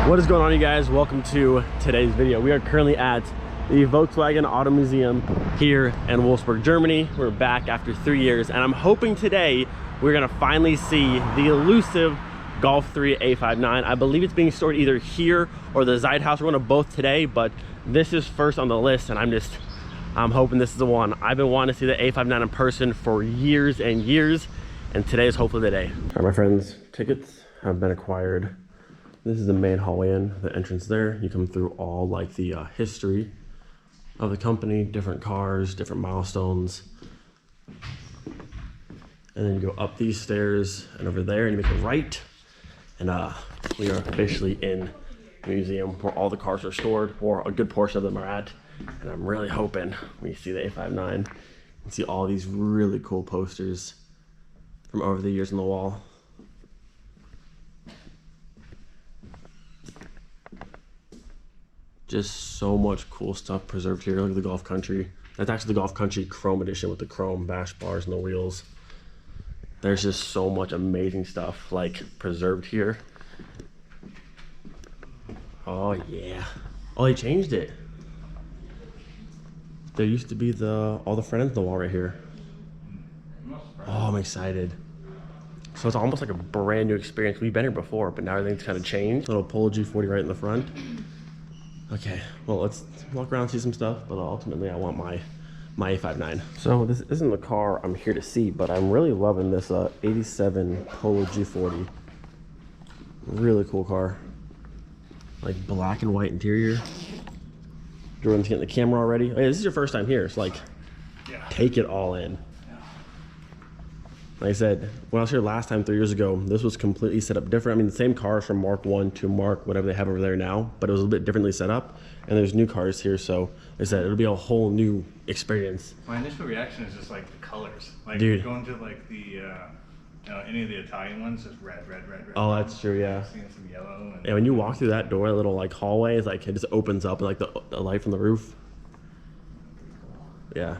What is going on, you guys? Welcome to today's video. We are currently at the Volkswagen Automuseum here in Wolfsburg, Germany. We're back after 3 years, and I'm hoping today we're gonna finally see the elusive Golf 3 A59. I believe it's being stored either here or the Zeit house. We're going to both today, but this is first on the list, and I'm hoping this is the one. I've been wanting to see the A59 in person for years and years, and today is hopefully the day. All right, my friends, tickets have been acquired. This is the main hallway in, the entrance there. You come through all like the history of the company, different cars, different milestones. And then you go up these stairs and over there and you make a right. And we are officially in the museum where all the cars are stored, or a good portion of them are at. And I'm really hoping we see the A59 and see all these really cool posters from over the years on the wall. Just so much cool stuff preserved here. Look at the Golf Country. That's actually the Golf Country Chrome Edition with the chrome bash bars and the wheels. There's just so much amazing stuff like preserved here. Oh yeah. Oh, they changed it. There used to be all the front ends on the wall right here. Oh, I'm excited. So it's almost like a brand new experience. We've been here before, but now everything's kind of changed. Little Polo G40 right in the front. Okay, well, let's walk around and see some stuff, but ultimately I want my A59. So this isn't the car I'm here to see, but I'm really loving this 87 Polo G40. Really cool car. Like black and white interior. Jordan's getting the camera already. Hey, this is your first time here, so like, yeah. Take it all in. Like I said, when I was here last time 3 years ago, this was completely set up different. I mean, the same cars from Mark 1 to Mark, whatever they have over there now, but it was a little bit differently set up. And there's new cars here, so like I said, it'll be a whole new experience. My initial reaction is just like the colors. Like, dude, going to like the, any of the Italian ones, just red. Oh, that's true, yeah. Seeing some yellow. And when you walk through that door, that little like hallway, it's like it just opens up and like the light from the roof. Yeah.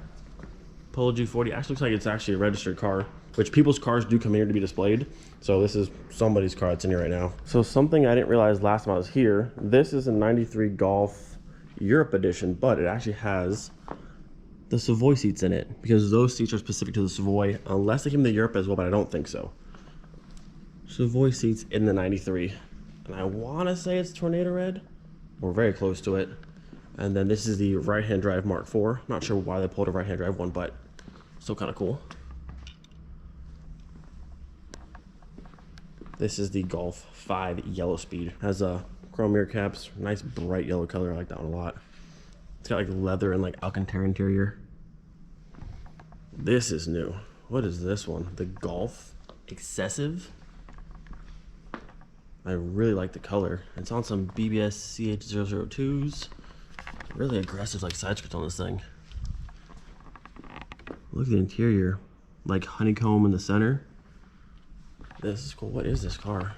Polo G40 actually looks like it's actually a registered car, which people's cars do come here to be displayed. So this is somebody's car that's in here right now. So something I didn't realize last time I was here, this is a 93 Golf Europe edition, but it actually has the Savoy seats in it, because those seats are specific to the Savoy, unless they came to Europe as well, but I don't think so. Savoy seats in the 93. And I wanna say it's Tornado Red. We're very close to it. And then this is the right-hand drive Mark IV. Not sure why they pulled a right-hand drive one, but still kind of cool. This is the Golf 5 Yellow Speed. Has chrome mirror caps, nice bright yellow color. I like that one a lot. It's got like leather and like Alcantara interior. This is new. What is this one? The Golf Excessive. I really like the color. It's on some BBS CH002s. Really aggressive like side skirts on this thing. Look at the interior. Like honeycomb in the center. This is cool. What is this car?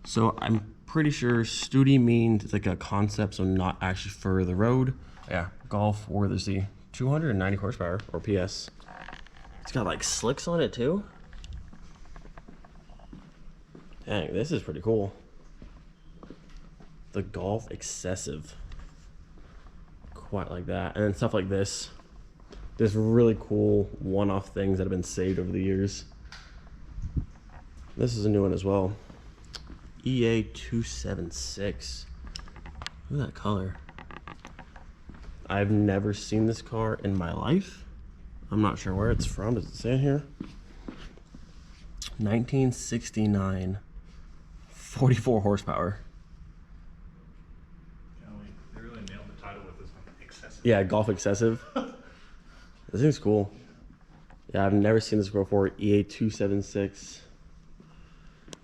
So I'm pretty sure Studi means it's like a concept, so not actually for the road. Yeah, Golf, or there's the 290 horsepower or PS. It's got like slicks on it too. Dang, this is pretty cool. The Golf Excessive. Quite like that. And then stuff like this. There's really cool one-off things that have been saved over the years. This is a new one as well. EA276. Look at that color. I've never seen this car in my life. I'm not sure where it's from. Does it say here? 1969. 44 horsepower. They really nailed the title with this one. Excessive. Yeah, Golf Excessive. This thing's cool. Yeah, I've never seen this before. EA276.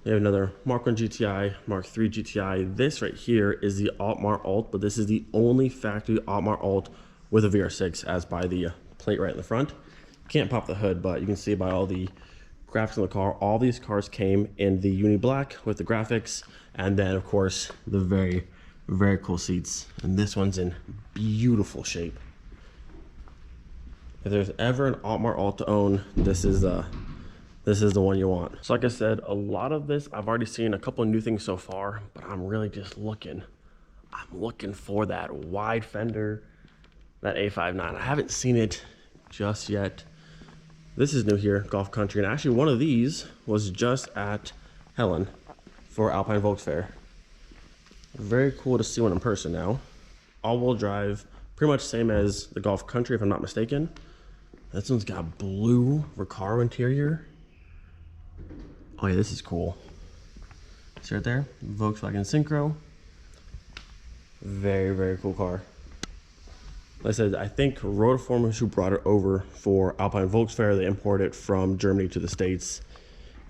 We have another Mark 1 GTI, Mark 3 GTI. This right here is the Altmar Alt, but this is the only factory Altmar Alt with a VR6, as by the plate right in the front. Can't pop the hood, but you can see by all the graphics on the car. All these cars came in the uni black with the graphics, and then of course the very, very cool seats. And this one's in beautiful shape. If there's ever an Altmar Alt to own, this is this is the one you want. So like I said, a lot of this, I've already seen a couple of new things so far, but I'm really just looking. I'm looking for that wide fender, that A59. I haven't seen it just yet. This is new here, Golf Country, and actually one of these was just at Helen for Alpine Volks Fair. Very cool to see one in person now. All-wheel drive, pretty much same as the Golf Country if I'm not mistaken. This one's got blue Recaro interior. Oh yeah, this is cool. See right there, Volkswagen Synchro. Very, very cool car. Like I said, I think Rotiformers who brought it over for Alpine Volks Fair, they imported it from Germany to the States.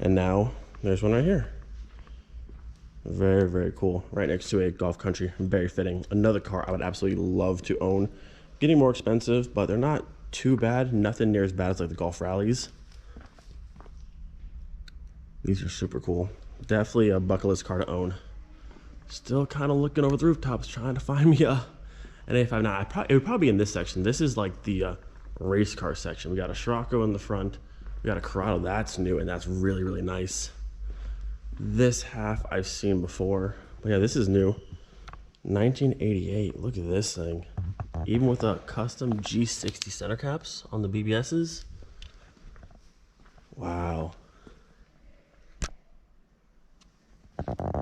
And now there's one right here. Very, very cool. Right next to a Golf Country, very fitting. Another car I would absolutely love to own. Getting more expensive, but they're not too bad. Nothing near as bad as like the Golf Rallies. These are super cool. Definitely a bucket list car to own. Still kind of looking over the rooftops, trying to find me an A59. It would probably be in this section. This is like the race car section. We got a Scirocco in the front. We got a Corrado, that's new, and that's really, really nice. This half I've seen before. But yeah, this is new. 1988, look at this thing. Even with a custom G60 center caps on the BBSs. Wow.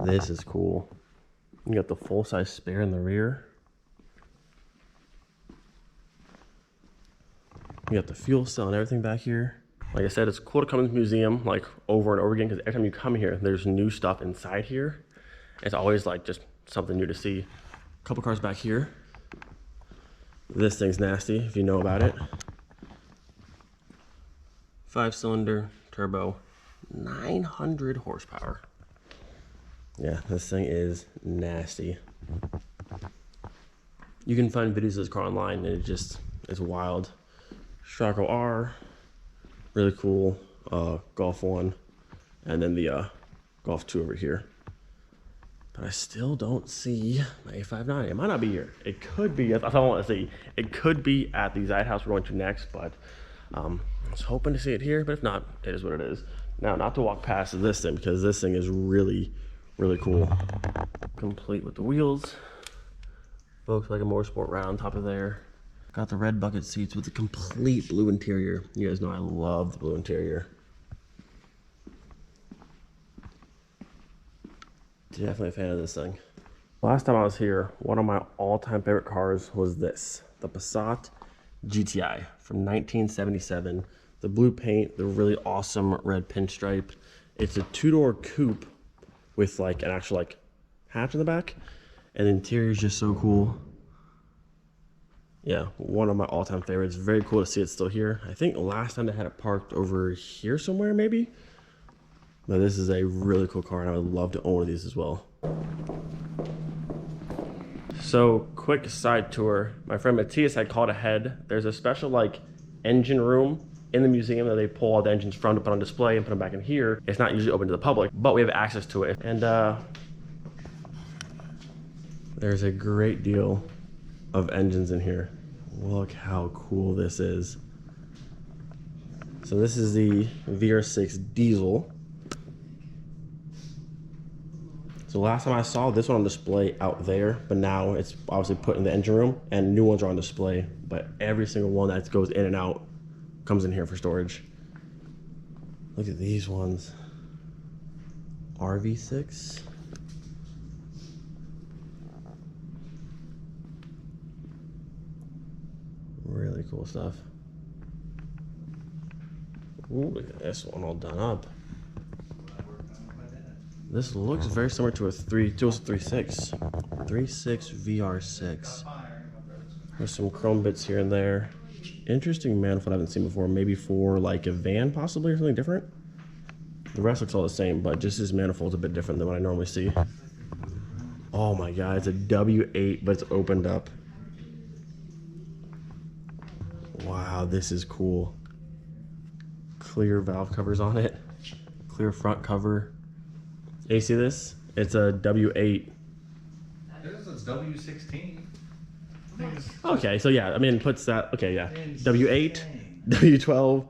This is cool. You got the full-size spare in the rear. You got the fuel cell and everything back here. Like I said, it's cool to come to the museum like over and over again because every time you come here, there's new stuff inside here. It's always like just something new to see. A couple cars back here. This thing's nasty if you know about it. 5-cylinder turbo, 900 horsepower. Yeah, this thing is nasty. You can find videos of this car online and it's wild. Scirocco R, really cool. Golf 1, and then the Golf 2 over here. But I still don't see my A59. It might not be here. It could be, that's all I want to see. It could be at the Zeit house we're going to next, but I was hoping to see it here, but if not, it is what it is. Now, not to walk past this thing because this thing is really, really cool. Complete with the wheels. Volkswagen Motorsport right on top of there. Got the red bucket seats with the complete blue interior. You guys know I love the blue interior. Definitely a fan of this thing. Last time I was here, one of my all-time favorite cars was this, the Passat GTI from 1977. The blue paint, the really awesome red pinstripe. It's a two-door coupe with like an actual like hatch in the back, and the interior is just so cool. Yeah, one of my all-time favorites. Very cool to see it still here. I think last time they had it parked over here somewhere maybe. But this is a really cool car and I would love to own one of these as well. So quick side tour. My friend Matthias had called ahead. There's a special like engine room in the museum that they pull all the engines from to put on display and put them back in here. It's not usually open to the public, but we have access to it. And there's a great deal of engines in here. Look how cool this is. So this is the VR6 diesel. So last time I saw this one on display out there, but now it's obviously put in the engine room and new ones are on display, but every single one that goes in and out comes in here for storage. Look at these ones. RV6. Really cool stuff. Ooh, look at this one all done up. This looks very similar to a 3.6 VR6. There's some chrome bits here and there. Interesting manifold I haven't seen before. Maybe for like a van possibly or something different. The rest looks all the same, but just this manifold's a bit different than what I normally see. Oh my god, it's a W8, but it's opened up. Wow, this is cool. Clear valve covers on it. Clear front cover. You see this? It's a W8. This is W16. Okay, so yeah, I mean, it puts that, okay, yeah. W8, W12,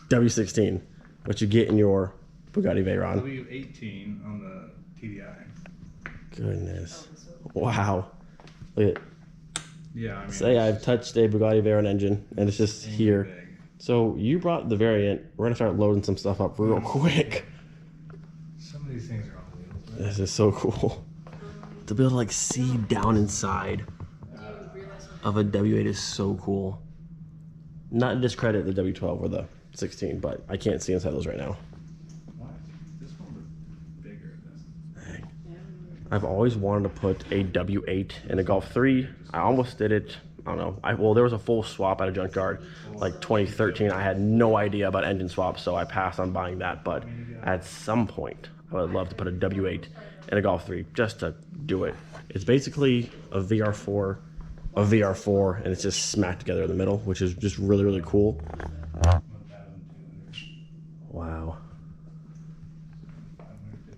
W16. what you get in your Bugatti Veyron. W18 on the TDI. Goodness. Wow. Look at, Yeah, I mean, say I've touched a Bugatti Veyron engine and it's just here. big. So you brought the variant. We're gonna start loading some stuff up real quick. Some of these things are on wheels. This is so cool. To be able to like see down inside of a W8 is so cool. Not to discredit the W12 or the 16, but I can't see inside those right now. What? This one was bigger. Dang. I've always wanted to put a W8 in a Golf 3. I almost did it. I don't know. Well, there was a full swap at a junkyard, like 2013. I had no idea about engine swaps, so I passed on buying that. But at some point, I would love to put a W8 in a Golf 3 just to do it. It's basically a VR4, and it's just smacked together in the middle, which is just really, really cool. Wow.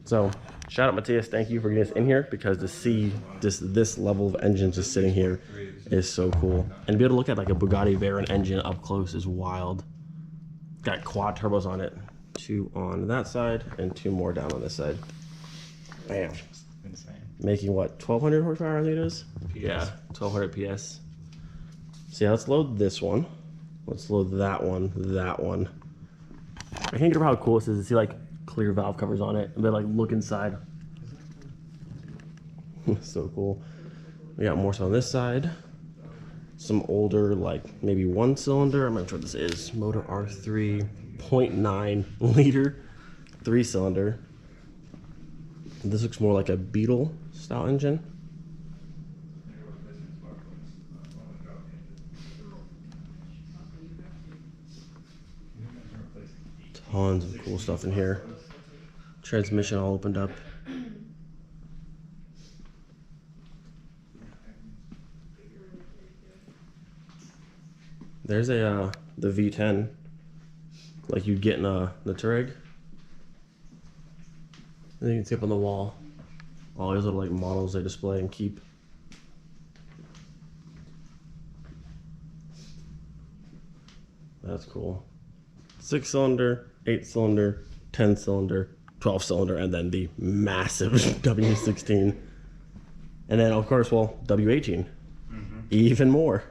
So, shout out Matthias, thank you for getting us in here, because to see just this level of engine just sitting here is so cool. And to be able to look at like a Bugatti Veyron engine up close is wild. Got quad turbos on it. 2 on that side and 2 more down on this side. Bam. Insane. Making what, 1200 horsepower I think it is? PS. Yeah, 1200 PS. So yeah, let's load this one. Let's load that one, that one. I can't get over how cool this is to see like clear valve covers on it and then like look inside. So cool. We got more stuff on this side. Some older, like maybe 1 cylinder. I'm not sure what this is. Motor R3, 0.9 liter, 3 cylinder. This looks more like a Beetle style engine. Tons of cool stuff in here. Transmission all opened up. There's a the V10, like you'd get in the Touareg. And you can see up on the wall all these little like models they display and keep. That's cool. 6 cylinder, 8 cylinder, 10 cylinder, 12 cylinder, and then the massive W16. And then of course, well, W18. Even more.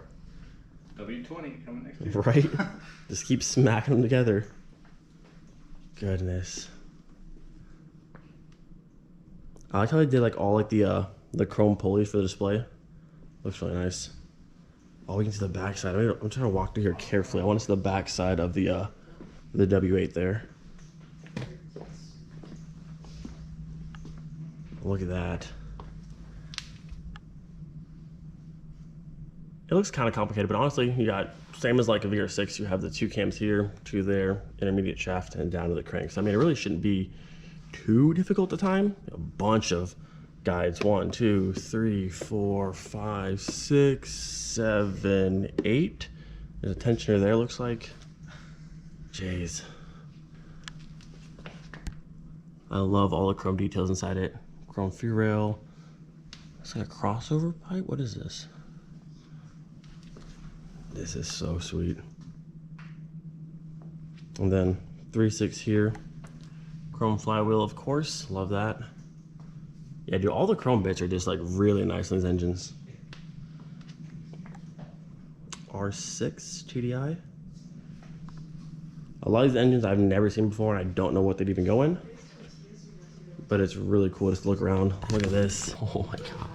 W20 coming next year. Right? Just keep smacking them together. Goodness. I like how they did like all like the chrome pulleys for the display. Looks really nice. Oh, we can see the back side. I'm trying to walk through here carefully. I want to see the back side of the W8 there. Look at that. It looks kind of complicated, but honestly, you got, same as like a VR6, you have the 2 cams here, 2 there, intermediate shaft, and down to the cranks. I mean, it really shouldn't be too difficult to time. A bunch of guides. 1, 2, 3, 4, 5, 6, 7, 8. There's a tensioner there, looks like. Jeez. I love all the chrome details inside it. Chrome fuel rail. It's like a crossover pipe. What is this? This is so sweet. And then 3.6 here. Chrome flywheel, of course. Love that. Yeah, dude, all the chrome bits are just like really nice in these engines. R6 TDI. A lot of these engines I've never seen before, and I don't know what they'd even go in. But it's really cool just to look around. Look at this. Oh my god.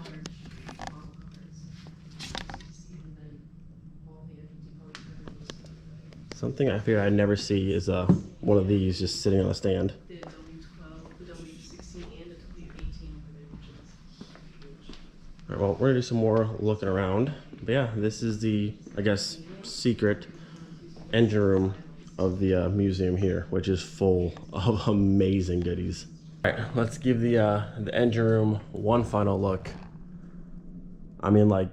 Something I figure I'd never see is one of these just sitting on a stand. The W12, the W16, and the W18 over there, which is huge. All right, well, we're gonna do some more looking around. But yeah, this is the, I guess, secret engine room of the museum here, which is full of amazing goodies. All right, let's give the engine room one final look. I mean, like,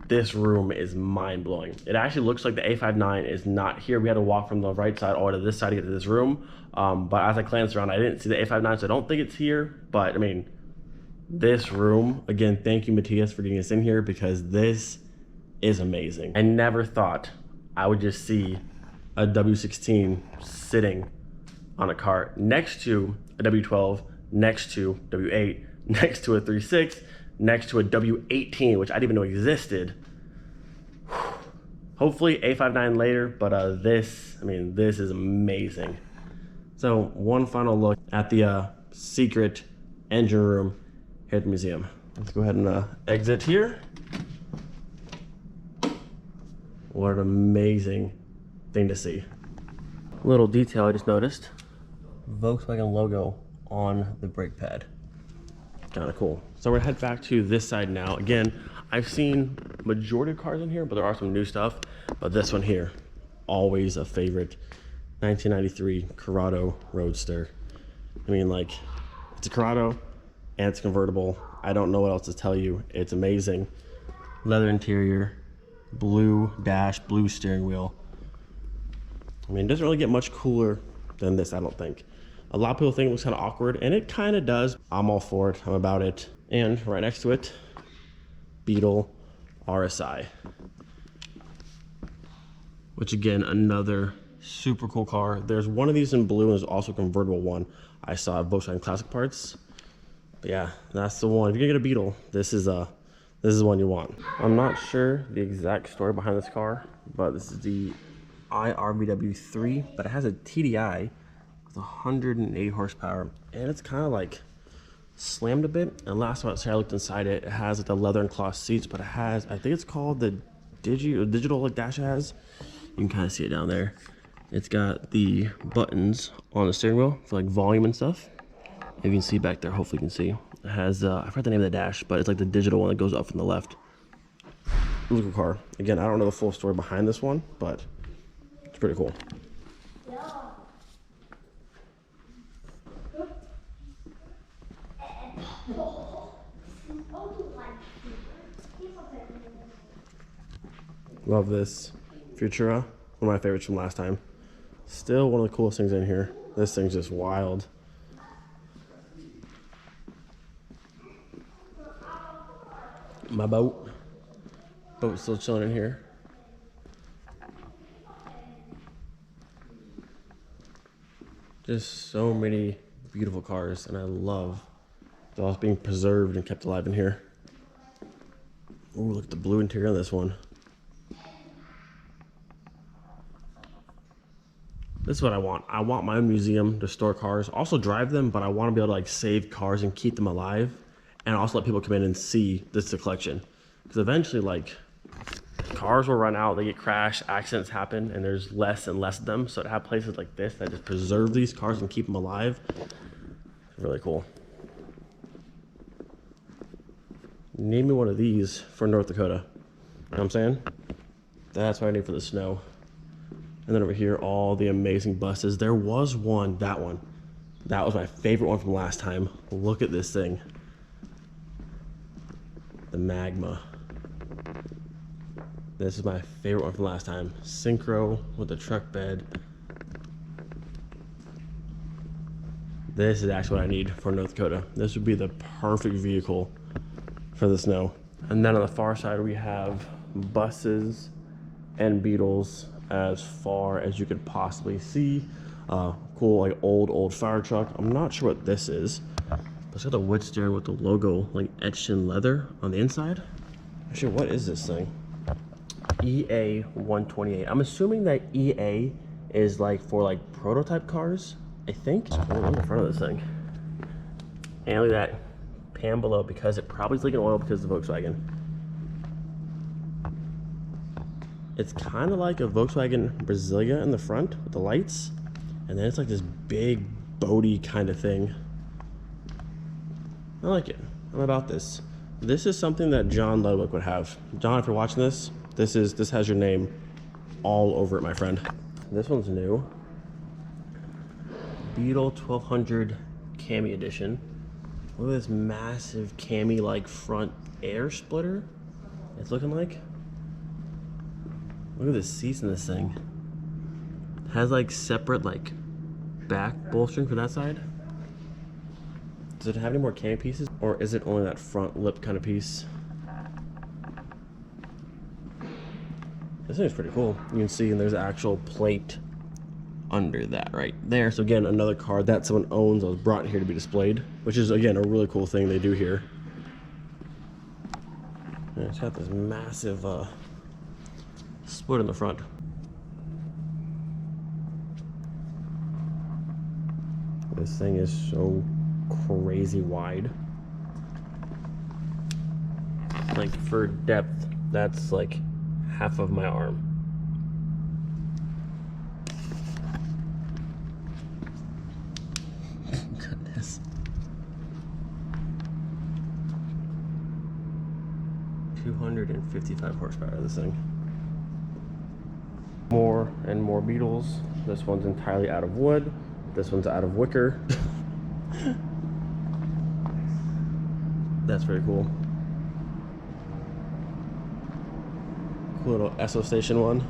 this room is mind-blowing. It actually looks like the A59 is not here. We had to walk from the right side all the way to this side to get to this room. But as I glanced around, I didn't see the A59, so I don't think it's here. But I mean, this room, again, thank you, Matthias, for getting us in here, because this is amazing. I never thought I would just see a W16 sitting on a car next to a W12, next to W8, next to a 3.6, next to a W18, which I didn't even know existed. Hopefully A59 later, but this is amazing. So one final look at the secret engine room here at the museum. Let's go ahead and exit here. What an amazing thing to see. Little detail I just noticed. Volkswagen logo on the brake pad. Kind of cool. So we're gonna head back to this side now. Again, I've seen majority of cars in here, but there are some new stuff. But this one here, always a favorite. 1993 Corrado Roadster. I mean, like, it's a Corrado and it's convertible. I don't know what else to tell you. It's amazing. Leather interior, blue dash, blue steering wheel. I mean, it doesn't really get much cooler than this, I don't think. A lot of people think it looks kind of awkward, and it kind of does. I'm all for it. I'm about it. And right next to it, Beetle RSI. Which again, another super cool car. There's one of these in blue, and there's also a convertible one. I saw at Volkswagen Classic Parts. But yeah, that's the one. If you're gonna get a Beetle, this is the one you want. I'm not sure the exact story behind this car, but this is the IRVW3, but it has a TDI with 180 horsepower, and it's kind of like slammed a bit. And last time I looked inside it, it has like the leather and cloth seats, but it has, I think it's called the digital like dash it has. You can kind of see it down there. It's got the buttons on the steering wheel for like volume and stuff. If you can see back there, hopefully you can see. It has, I forgot the name of the dash, but it's like the digital one that goes up from the left. Really cool car. Again, I don't know the full story behind this one, but it's pretty cool. Love this Futura, one of my favorites from last time. Still one of the coolest things in here. This thing's just wild. My boat's still chilling in here. Just so many beautiful cars, and I love it's all being preserved and kept alive in here. Oh, look at the blue interior on this one. This is what I want. I want my own museum to store cars, also drive them, but I want to be able to like save cars and keep them alive, and also let people come in and see this collection. Because eventually, like, cars will run out, they get crashed, accidents happen, and there's less and less of them. So to have places like this that just preserve these cars and keep them alive, it's really cool. Name me one of these for North Dakota. You know what I'm saying? That's what I need for the snow. And then over here, all the amazing buses. There was one, that one. That was my favorite one from last time. Look at this thing. The Magma. This is my favorite one from last time. Synchro with the truck bed. This is actually what I need for North Dakota. This would be the perfect vehicle for the snow. And then on the far side, we have buses and Beetles as far as you could possibly see. Cool, like old fire truck. I'm not sure what this is. But it's got the wood steering with the logo like etched in leather on the inside. Actually, what is this thing? EA 128. I'm assuming that EA is like for like prototype cars, I think. Oh, look at the front of this thing. And look at that pan below, because it probably is leaking oil because of the Volkswagen. It's kind of like a Volkswagen Brasilia in the front with the lights, and then it's like this big boaty kind of thing. I like it. I'm about this. This is something that John Ludwig would have. John, if you're watching this, this has your name all over it, my friend. This one's new. Beetle 1200 Cami edition. Look at this massive Cami like front air splitter it's looking like. Look at the seats in this thing. It has like separate like back bolstering for that side. Does it have any more Cami pieces, or is it only that front lip kind of piece? This thing is pretty cool. You can see, and there's an actual plate under that right there. So again, another car that someone owns that was brought in here to be displayed, which is again a really cool thing they do here. And it's got this massive split in the front. This thing is so crazy wide. Like for depth, that's like half of my arm. Goodness. 255 horsepower, this thing. More and more Beetles. This one's entirely out of wood. This one's out of wicker. That's very cool. Cool little Esso station one.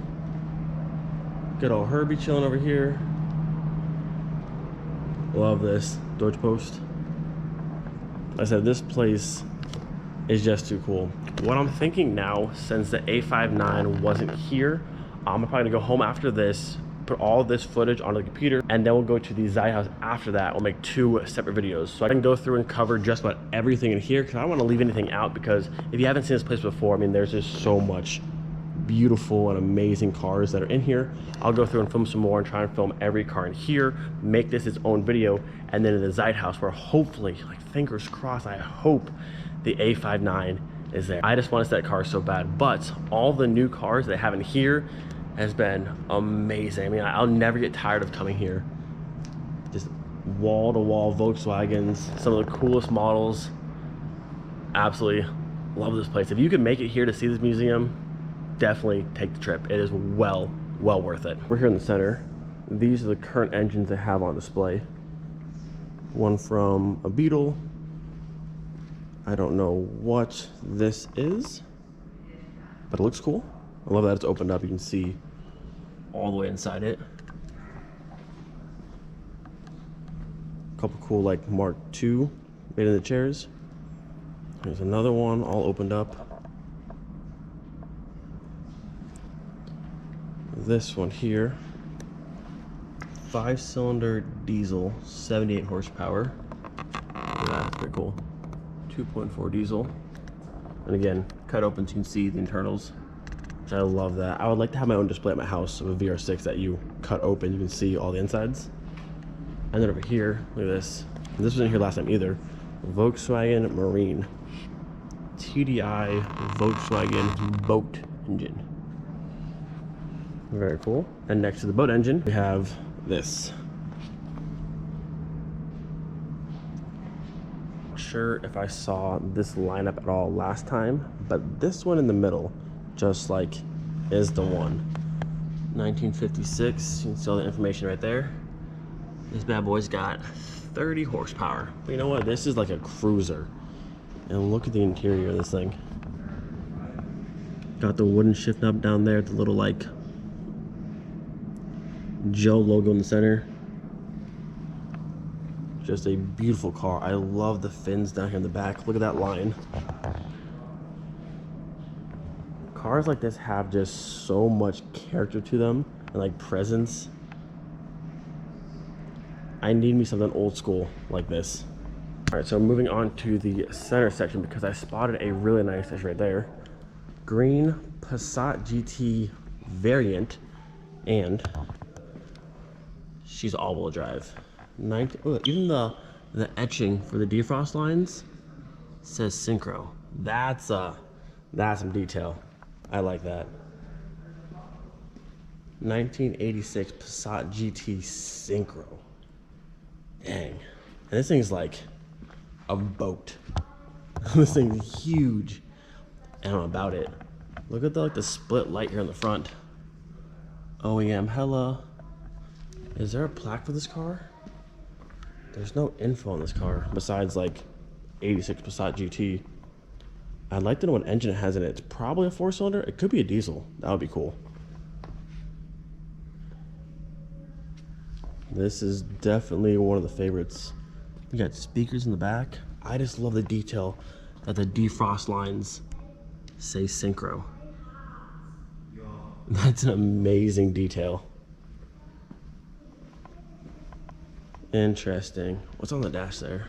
Good old Herbie chilling over here. Love this Deutsche Post. Like I said, this place is just too cool. What I'm thinking now, since the A59 wasn't here, I'm probably gonna go home after this, put all this footage on the computer, and then we'll go to the Zeithaus after that. We'll make 2 separate videos. So I can go through and cover just about everything in here, because I don't want to leave anything out, because if you haven't seen this place before, I mean, there's just so much beautiful and amazing cars that are in here. I'll go through and film some more and try and film every car in here, make this its own video, and then in the Zeithaus, where hopefully, like fingers crossed, I hope the A59 is there. I just want to see that car so bad, but all the new cars they have in here has been amazing. I mean, I'll never get tired of coming here. Just wall-to-wall Volkswagens, some of the coolest models. Absolutely love this place. If you can make it here to see this museum, definitely take the trip. It is well worth it. We're here in the center. These are the current engines they have on display. One from a Beetle. I don't know what this is, but it looks cool. I love that it's opened up. You can see all the way inside it. A couple cool like Mark II made in the chairs. There's another one all opened up. This one here, 5-cylinder diesel, 78 horsepower. Look at that, that's pretty cool. 2.4 diesel. And again, cut open so you can see the internals. Which I love that. I would like to have my own display at my house of a VR6 that you cut open, you can see all the insides. And then over here, look at this. This wasn't here last time either. Volkswagen Marine. TDI Volkswagen boat engine. Very cool. And next to the boat engine, we have this. Not sure if I saw this lineup at all last time, but this one in the middle just like is the one. 1956, you can see all the information right there. This bad boy's got 30 horsepower. But you know what, this is like a cruiser. And look at the interior of this thing. Got the wooden shift knob down there, the little like Joe logo in the center. Just a beautiful car. I love the fins down here in the back. Look at that line. Cars like this have just so much character to them and like presence. I need me something old school like this. All right, so moving on to the center section because I spotted a really nice section right there. Green Passat GT variant, and she's all-wheel drive. Even the etching for the defrost lines says synchro. That's some detail. I like that. 1986 Passat GT Synchro. Dang. And this thing's like a boat. This thing's huge. And I'm about it. Look at the split light here in the front. OEM hella. Is there a plaque for this car? There's no info on this car besides like 86 Passat GT. I'd like to know what engine it has in it. It's probably a 4-cylinder. It could be a diesel. That would be cool. This is definitely one of the favorites. You got speakers in the back. I just love the detail that the defrost lines say synchro. That's an amazing detail. Interesting. What's on the dash there?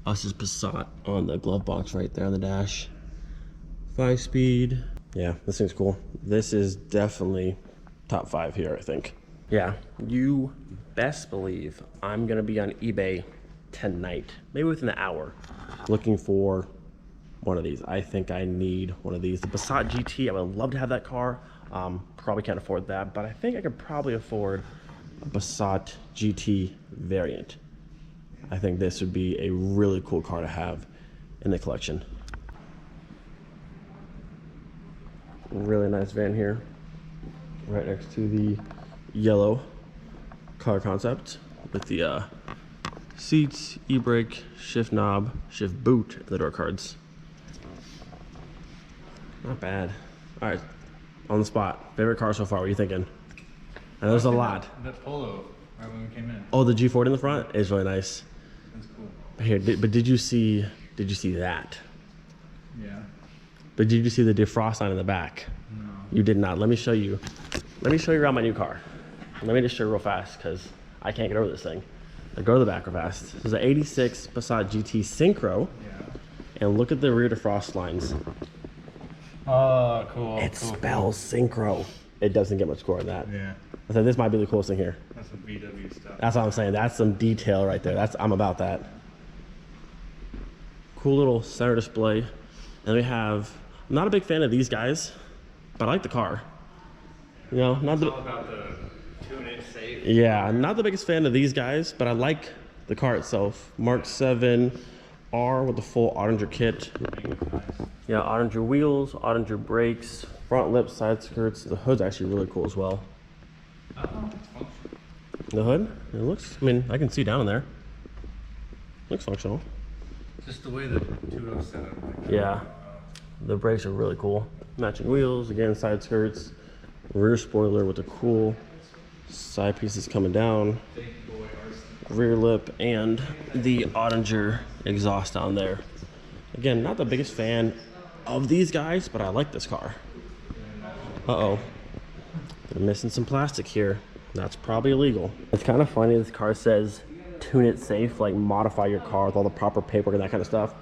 Oh, this is Passat on the glove box right there on the dash. 5-speed. Yeah, this thing's cool. This is definitely top 5 here, I think. Yeah, you best believe I'm gonna be on eBay tonight, maybe within an hour, looking for one of these. I think I need one of these. The Passat GT, I would love to have that car. Probably can't afford that, but I think I could probably afford a Passat GT variant. I think this would be a really cool car to have in the collection. Really nice van here, right next to the yellow color concept with the seats, e-brake, shift knob, shift boot, and the door cards. Not bad. All right, on the spot. Favorite car so far? What are you thinking? And there's a lot. That Polo, right when we came in. Oh, the G40 in the front is really nice. That's cool. Here, but did you see that? Yeah. But did you see the defrost line in the back? No. You did not. Let me show you. Let me show you around my new car. Let me just show you real fast because I can't get over this thing. I go to the back real fast. This is an 86 Passat GT Synchro. Yeah. And look at the rear defrost lines. Oh, cool. It spells Synchro. It doesn't get much score on that. Yeah. I said this might be the coolest thing here. That's some VW stuff. That's what I'm saying. That's some detail right there. I'm about that. Cool little center display. And we have, I'm not a big fan of these guys, but I like the car. You know, not It's all about the tune-in safe. yeah, I'm not the biggest fan of these guys, but I like the car itself. Mark 7 R with the full Ottinger kit. Yeah, Ottinger wheels, Ottinger brakes, front lip, side skirts. The hood's actually really cool as well. Oh, it's functional. The hood, it looks, I mean, I can see down in there. Looks functional. Just the way the 207. Like, Yeah, the brakes are really cool. Matching wheels, again, side skirts, rear spoiler with the cool side pieces coming down, rear lip, and the Ottinger exhaust down there. Again, not the biggest fan of these guys, but I like this car. Uh-oh. They're missing some plastic here. That's probably illegal. It's kind of funny, this car says tune it safe, like modify your car with all the proper paperwork and that kind of stuff.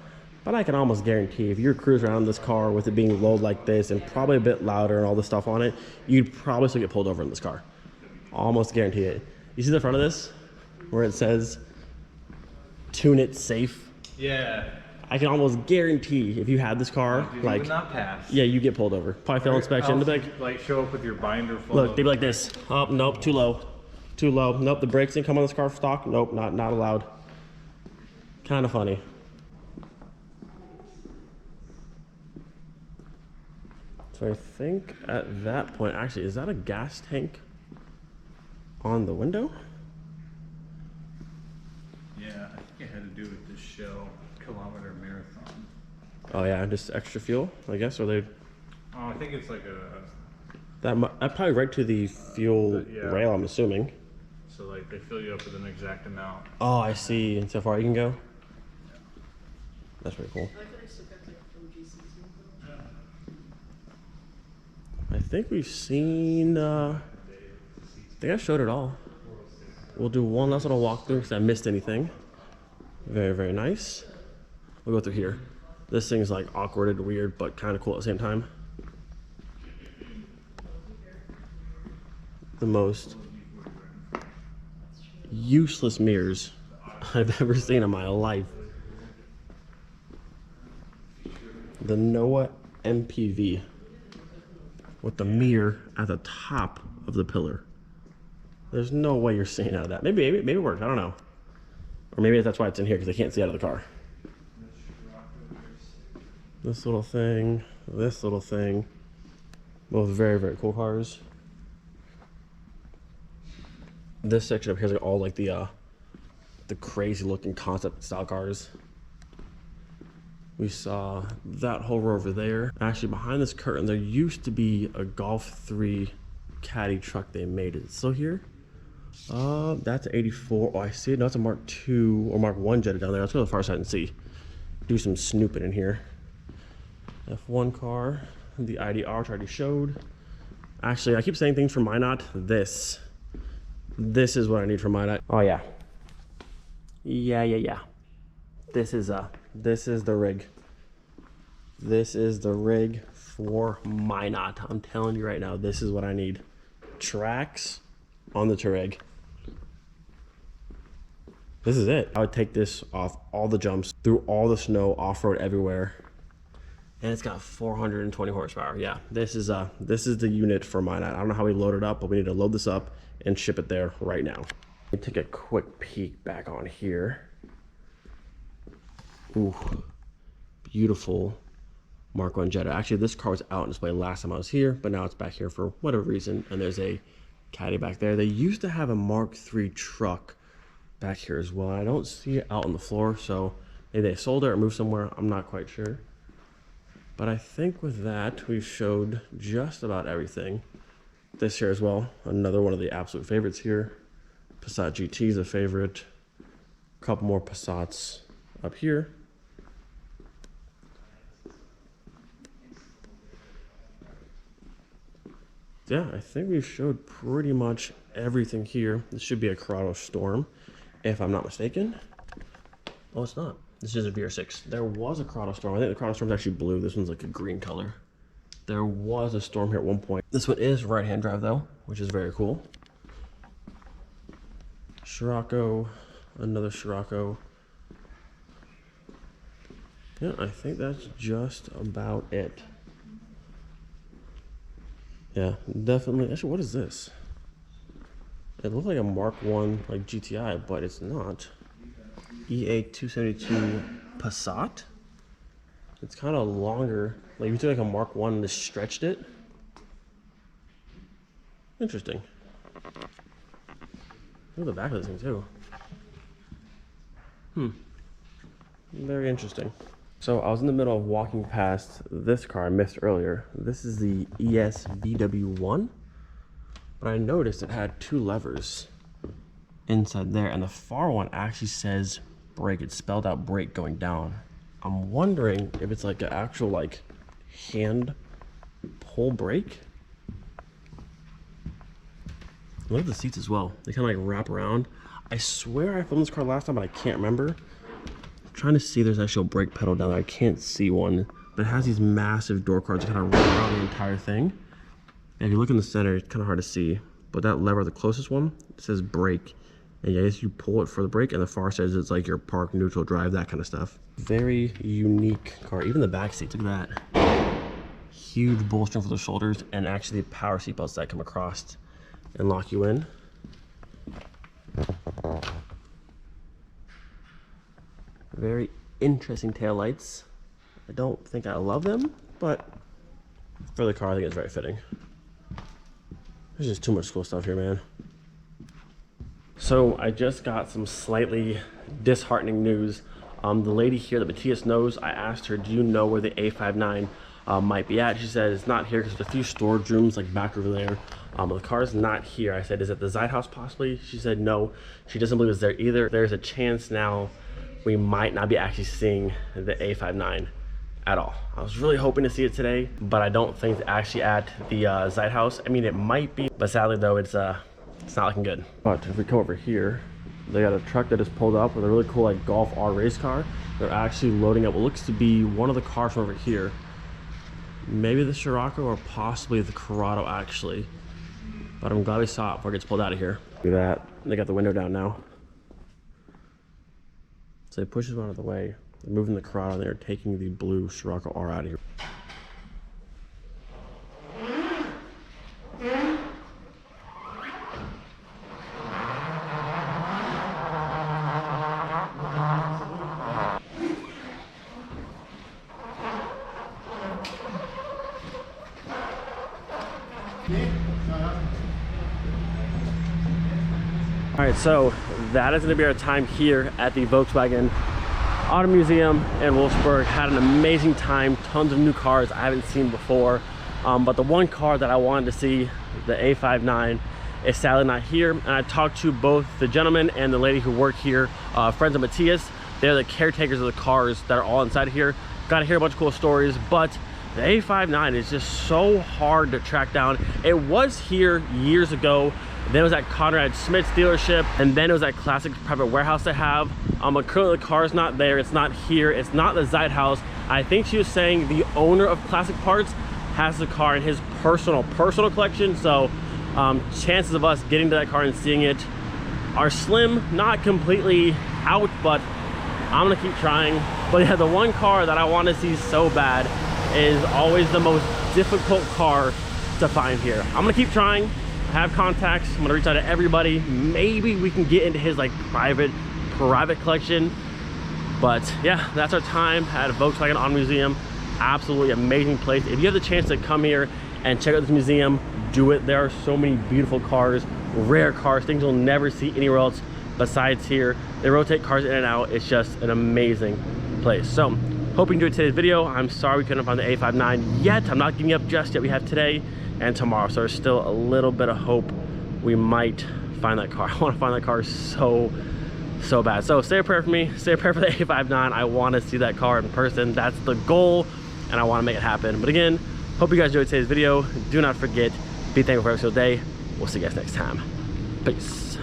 But I can almost guarantee if you're cruising around this car with it being low like this and probably a bit louder and all this stuff on it, you'd probably still get pulled over in this car. Almost guarantee it. You see the front of this where it says tune it safe? Yeah. I can almost guarantee if you had this car, You like, would not pass. yeah, you get pulled over. Probably fail inspection. Else They'd be you'd, like show up with your binder full look, of... they'd be like this. Oh, nope, too low. Too low. Nope, the brakes didn't come on this car stock. Nope, not allowed. Kind of funny. So I think at that point, actually, is that a gas tank on the window? Yeah, I think it had to do with the Shell kilometer marathon. Oh yeah, just extra fuel, I guess, or they... Oh, I think it's like a... That probably right to the fuel Yeah. rail, I'm assuming. So like they fill you up with an exact amount. Oh, I see. And so far you can go? That's pretty cool. I like that I still got like from GC's. I think we've seen, I think I showed it all. We'll do one last little walkthrough because I missed anything. Very, very nice. We'll go through here. This thing's like awkward and weird, but kind of cool at the same time. The most useless mirrors I've ever seen in my life. The Noah MPV with the mirror at the top of the pillar. There's no way you're seeing out of that. Maybe it worked. I don't know. Or maybe that's why it's in here because they can't see out of the car. This little thing, this little thing. Both very, very cool cars. This section up here is all like the crazy looking concept style cars. We saw that whole row over there. Actually, behind this curtain, there used to be a Golf 3 caddy truck they made. Is it still here? That's 84. Oh, I see it. No, it's a Mark 2 or Mark 1 jetted down there. Let's go to the far side and see. Do some snooping in here. F1 car, the IDR, which I already showed. Actually, I keep saying things from Minot. This is what I need from Minot. Oh yeah, Yeah. This is the rig. This is the rig for my knot. I'm telling you right now, this is what I need. Tracks on the Touareg. This is it. I would take this off all the jumps, through all the snow, off-road everywhere. And it's got 420 horsepower. Yeah, this is the unit for my knot. I don't know how we load it up, but we need to load this up and ship it there right now. Let me take a quick peek back on here. Ooh, beautiful Mark 1 Jetta. Actually, this car was out on display last time I was here, but now it's back here for whatever reason. And there's a Caddy back there. They used to have a Mark III truck back here as well. I don't see it out on the floor, so maybe they sold it or moved somewhere. I'm not quite sure. But I think with that, we've showed just about everything. This here as well, another one of the absolute favorites here. Passat GT is a favorite. A couple more Passats up here. Yeah, I think we've showed pretty much everything here. This should be a Corrado Storm, if I'm not mistaken. Oh, it's not. This is a VR6. There was a Corrado Storm. I think the Corrado Storm's actually blue. This one's like a green color. There was a Storm here at one point. This one is right-hand drive though, which is very cool. Scirocco, another Scirocco. Yeah, I think that's just about it. Yeah, definitely. Actually, what is this? It looks like a Mark 1 like GTI, but it's not. EA272 Passat. It's kind of longer. Like if you took like a Mark 1 and just stretched it. Interesting. Look at the back of this thing too. Very interesting. So I was in the middle of walking past this car I missed earlier. This is the ES-VW1, but I noticed it had two levers inside there, and the far one actually says brake. It's spelled out brake going down. I'm wondering if it's like an actual like hand pull brake. Look at the seats as well. They kind of like wrap around. I swear I filmed this car last time, but I can't remember. I'm trying to see if there's actually a brake pedal down there. I can't see one, but it has these massive door cards that kind of wrap around the entire thing. And if you look in the center, it's kind of hard to see, but that lever, the closest one, it says brake. And I guess you pull it for the brake, and the far says it's like your park, neutral, drive, that kind of stuff. Very unique car. Even the back seats, look at that. Huge bolstering for the shoulders, and actually the power seat belts that come across and lock you in. Very interesting taillights. I don't think I love them, but for the car, I think it's very fitting. There's just too much cool stuff here, man. So I just got some slightly disheartening news. The lady here that Matthias knows, I asked her, do you know where the A59 might be at? She said it's not here because there's a few storage rooms like back over there. The car's not here. I said, is it the Zeithaus possibly? She said no, she doesn't believe it's there either. There's a chance now we might not be actually seeing the A59 at all. I was really hoping to see it today, but I don't think it's actually at the Zeithaus. I mean, it might be, but sadly though, it's not looking good. But if we come over here, they got a truck that is pulled up with a really cool like Golf R race car. They're actually loading up what looks to be one of the cars from over here. Maybe the Scirocco or possibly the Corrado actually. But I'm glad we saw it before it gets pulled out of here. Look at that. They got the window down now. So they push this one out of the way. They're moving the Corrado and they're taking the blue Scirocco R out of here. All right, so that is gonna be our time here at the Volkswagen AutoMuseum in Wolfsburg. Had an amazing time, tons of new cars I haven't seen before. But the one car that I wanted to see, the A59, is sadly not here. And I talked to both the gentleman and the lady who work here, friends of Matthias. They're the caretakers of the cars that are all inside of here. Got to hear a bunch of cool stories, but the A59 is just so hard to track down. It was here years ago. Then it was at Conrad Smith's dealership, and then it was at Classic Private Warehouse they have. Currently the car's not there, it's not here, it's not the Zeithaus. I think she was saying the owner of Classic Parts has the car in his personal collection, so chances of us getting to that car and seeing it are slim, not completely out, but I'm gonna keep trying. But yeah, the one car that I want to see so bad is always the most difficult car to find here. I'm gonna keep trying, have contacts, I'm gonna reach out to everybody. Maybe we can get into his like private collection. But yeah, that's our time at Volkswagen AutoMuseum. Absolutely amazing place. If you have the chance to come here and check out this museum, do it. There are so many beautiful cars, rare cars, things you'll never see anywhere else besides here. They rotate cars in and out. It's just an amazing place. So hope you enjoyed today's video. I'm sorry we couldn't find the A59 yet. I'm not giving up just yet. We have today and tomorrow, so there's still a little bit of hope we might find that car. I want to find that car so bad. So say a prayer for me, say a prayer for the A59. I want to see that car in person. That's the goal, and I want to make it happen. But again, hope you guys enjoyed today's video. Do not forget, be thankful for every single day. We'll see you guys next time. Peace.